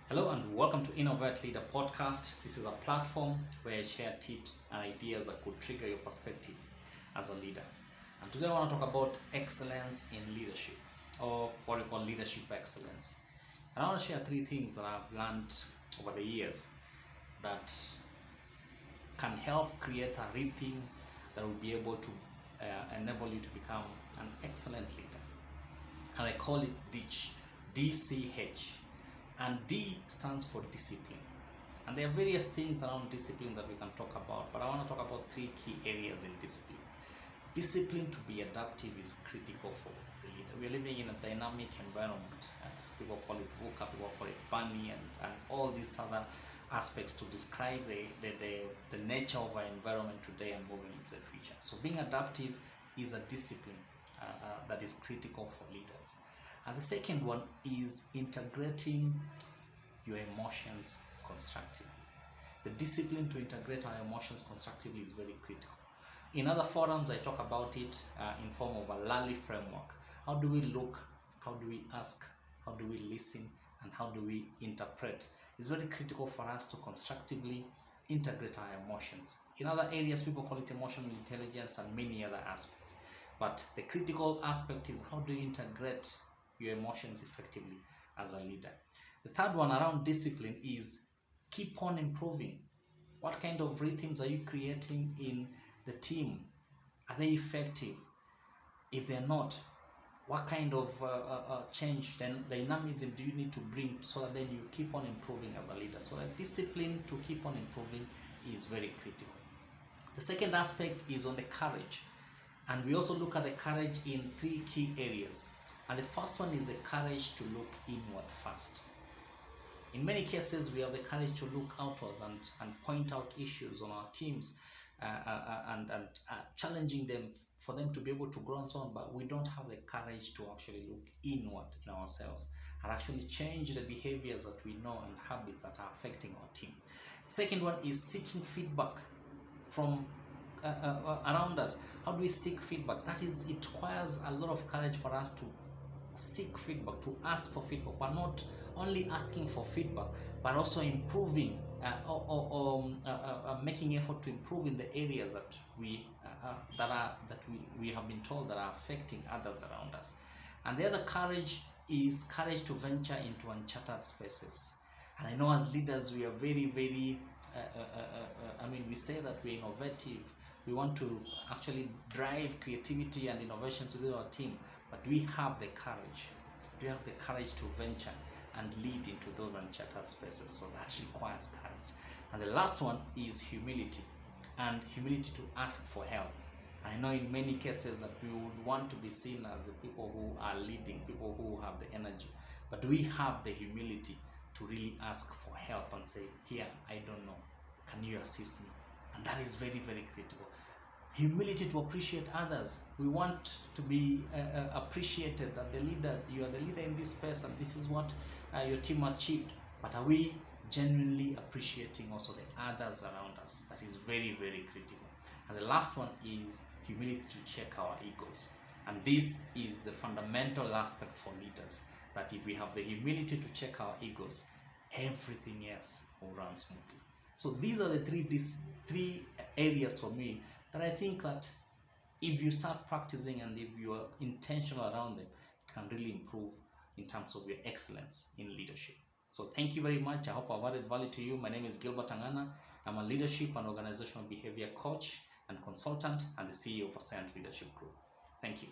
Hello and welcome to Innovate Leader Podcast. This is a platform where I share tips and ideas that could trigger your perspective as a leader. And today I want to talk about excellence in leadership, or what we call leadership excellence. And I want to share three things that I've learned over the years that can help create a rhythm that will be able to enable you to become an excellent leader. And I call it DICH, DCH. And D stands for discipline. And there are various things around discipline that we can talk about, but I want to talk about three key areas in discipline. Discipline to be adaptive is critical for the leader. We are living in a dynamic environment. People call it VUCA, people call it BANI, and all these other aspects to describe the nature of our environment today and moving into the future. So being adaptive is a discipline that is critical for leaders. And the second one is integrating your emotions constructively. The discipline to integrate our emotions constructively is very critical. In other forums, I talk about it in form of a LALI framework. How do we look? How do we ask? How do we listen? And how do we interpret? It's very critical for us to constructively integrate our emotions. In other areas, people call it emotional intelligence and many other aspects. But the critical aspect is how do you integrate your emotions effectively as a leader. The third one around discipline is keep on improving. What kind of rhythms are you creating in the team? Are they effective? If they're not, what kind of change, then dynamism do you need to bring so that then you keep on improving as a leader? So that discipline to keep on improving is very critical. The second aspect is on the courage. And we also look at the courage in three key areas. And the first one is the courage to look inward first. In many cases, we have the courage to look outwards and point out issues on our teams and challenging them for them to be able to grow and so on. But we don't have the courage to actually look inward in ourselves and actually change the behaviors that we know and habits that are affecting our team. The second one is seeking feedback from around us. How do we seek feedback? That is, it requires a lot of courage for us to seek feedback, to ask for feedback, but not only asking for feedback, but also improving making effort to improve in the areas that we have been told that are affecting others around us. And the other courage is courage to venture into uncharted spaces. And I know as leaders we are very we say that we're innovative. We want to actually drive creativity and innovations within our team, but we have the courage. We have the courage to venture and lead into those uncharted spaces. So that requires courage. And the last one is humility, and humility to ask for help. I know in many cases that we would want to be seen as the people who are leading, people who have the energy, but we have the humility to really ask for help and say, here, I don't know, can you assist me? And that is very critical. Humility to appreciate others. We want to be appreciated that the leader, you are the leader in this space and this is what your team has achieved. But are we genuinely appreciating also the others around us? That is very critical. And the last one is humility to check our egos. And this is the fundamental aspect for leaders, that if we have the humility to check our egos, everything else will run smoothly. So these are the three areas for me that I think that if you start practicing and if you are intentional around them, it can really improve in terms of your excellence in leadership. So thank you very much. I hope I've added value to you. My name is Gilbert Angana. I'm a leadership and organizational behavior coach and consultant and the CEO of Ascent Leadership Group. Thank you.